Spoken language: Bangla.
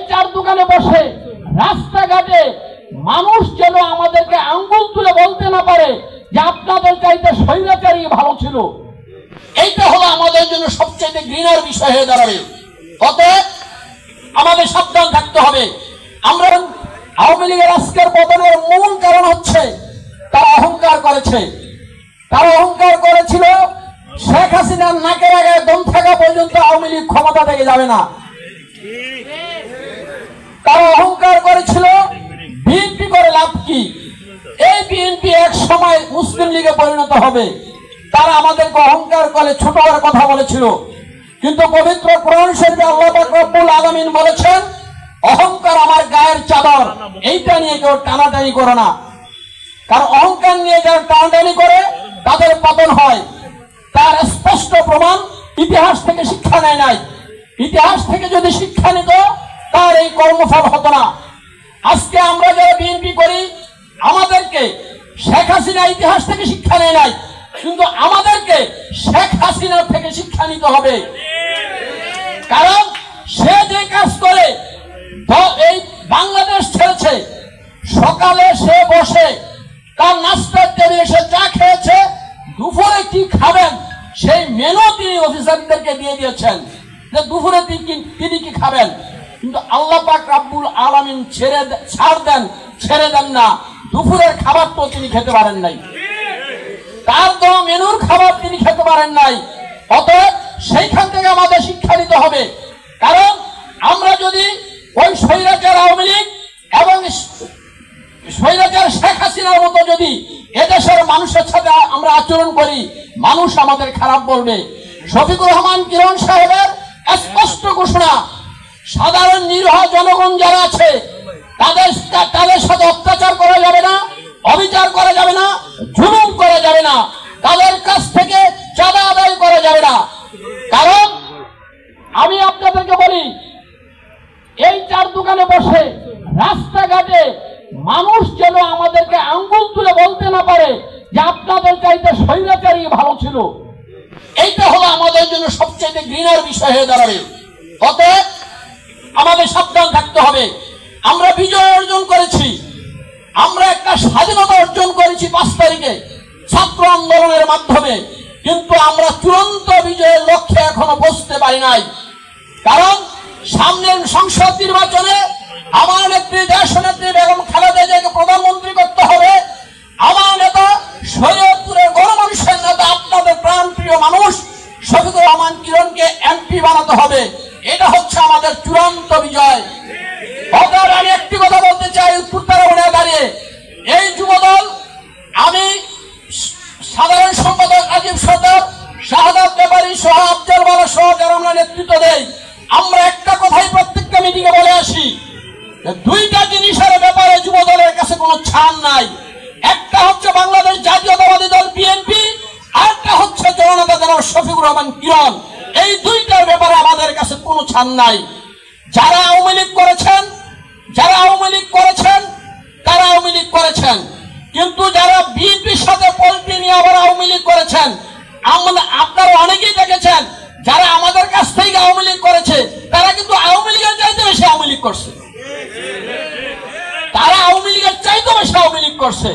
চার দোকানে বসে রাস্তাঘাটে মানুষ যেন আমাদেরকে আঙ্গুল তুলে বলতে না পারে যে আপনাদের চাইতে স্বৈরাচারী ভালো ছিল। এইটা হলো আমাদের জন্য সবচেয়ে ঘৃণার বিষয় হয়ে দাঁড়াবে। অতএব আমাদের সাবধান থাকতে হবে। আমরা আওয়ামী লীগের আজকের পতনের মূল কারণ হচ্ছে তারা অহংকার করেছে। তারা অহংকার করেছিল শেখ হাসিনার নাকের আগে দম থাকা পর্যন্ত আওয়ামী লীগ ক্ষমতা থেকে যাবে না। তারা অহংকার করেছিল বিএনপি করে লাভ কি, এই বিএনপি এক সময় মুসলিম লীগে পরিণত হবে। তারা আমাদেরকে অহংকার করে ছোট করে কথা বলেছিল, কিন্তু পবিত্র কোরআন শরীফে আল্লাহ পাক রব্বুল আলামিন বলেছেন, অহংকার আমার গায়ের চাদর, এইটা নিয়ে কেউ টানাটানি করো না। কারণ অহংকার নিয়ে যারা টানাটানি করে তাদের পতন হয়। তার স্পষ্ট প্রমাণ ইতিহাস থেকে শিক্ষা নেয় নাই। ইতিহাস থেকে যদি শিক্ষা নিত তার এই কর্মফল হতো না। আজকে আমরা যারা বিএনপি করি, আমাদেরকে শেখ হাসিনা ইতিহাস থেকে শিক্ষা নেয় নাই, কিন্তু আমাদেরকে শেখ হাসিনার থেকে শিক্ষা নিতে হবে। কারণ সে যে কাজ করে এই বাংলাদেশ ছেড়েছে, সকালে সে বসে তার নাস্তার টেবিলে সে চা খেয়েছে, দুপুরে কি খাবেন সেই মেনু তিনি অফিসারদেরকে দিয়ে দিয়েছেন যে দুপুরে তিনি কি খাবেন। কিন্তু আল্লাহ পাক রব্বুল আলামিন ছেড়ে দেন না, দুপুরের খাবার তো তিনি খেতে পারেন নাই, তার তো মেনুর খাবার তিনি খেতে পারেন নাই। অতএব সেইখান থেকে আমাদের শিক্ষা নিতে হবে। কারণ আমরা যদি ওই স্বৈরাচার আওয়ামী লীগ এবং স্বৈরাচার শেখ হাসিনার মতো যদি এদেশের মানুষের সাথে আমরা আচরণ করি, মানুষ আমাদের খারাপ বলবে। শফিকুর রহমান কিরণ সাহেবের স্পষ্ট ঘোষণা, সাধারণ নিরীহ জনগণ যারা আছে তাদের সাথে অত্যাচার করা যাবে না, অবিচার করা যাবে না, জুলুম করা যাবে না, তাদের কাছ থেকে চাঁদা আদায় করা যাবে না। কারণ আমি আপনাদেরকে বলি, এই চার দোকানে বসে রাস্তাঘাটে মানুষ যেন আমাদেরকে আঙ্গুল তুলে বলতে না পারে যে আপনাদের চাইতে স্বৈরাচারী ভালো ছিল। এইটা হলো আমাদের জন্য সবচেয়ে ঘৃণার বিষয় হয়ে দাঁড়াবে। অতএব আমাদের সাবধান থাকতে হবে। আমরা বিজয় অর্জন করেছি, আমরা একটা স্বাধীনতা অর্জন করেছি 5 তারিখে ছাত্র আন্দোলনের মাধ্যমে, কিন্তু আমরা চূড়ান্ত বিজয়ের লক্ষ্যে এখনো পৌঁছতে পারি নাই। কারণ সামনের সংসদ নির্বাচনে আমার নেত্রী দেশনেত্রী বেগম খালেদা জিয়াকে প্রধানমন্ত্রী করতে হবে। আমার নেতা শরীয়তপুরের গণমানুষের নেতা, আপনাদের প্রাণপ্রিয় মানুষ শফিকুর রহমান কিরণকে এমপি বানাতে হবে। এটা হচ্ছে আমাদের চূড়ান্ত বিজয়। আমি একটি কথা বলতে চাই, উত্তরতারা দাঁড়িয়ে এই যুবদল, আমি সাধারণ সম্পাদক আজিব সরকার, শাহাদাত ব্যাপারী সহ আফজাল বালা সহ যারা আমরা নেতৃত্ব দেই, আমরা একটা কথাই প্রত্যেকটা মিটিংয়ে বলে আসি, দুইটা জিনিসের ব্যাপারে যুব দলের কাছে কোনো ছাড় নাই। একটা হচ্ছে বাংলাদেশ জাতীয়তাবাদী দল বিএনপি, আরেকটা হচ্ছে জননেতা জনাব শফিকুর রহমান কিরণ। এই দুইটার ব্যাপারে আমাদের কাছে কোনো ছাড় নাই। যারা আওয়ামী লীগ করেছেন তারা আওয়ামী লীগ করেছেন, কিন্তু যারা বিএনপির সাথে পল্টি নিয়ে আবার আওয়ামী লীগ করেছেন, আপনারা অনেকেই দেখেছেন যারা আমাদের কাছ থেকে আওয়ামী লীগ করেছে তারা কিন্তু আওয়ামী লীগের চাইতে বেশি আওয়ামী লীগ করছে। তারা আওয়ামী লীগের চাইতে বেশি আওয়ামী লীগ করছে।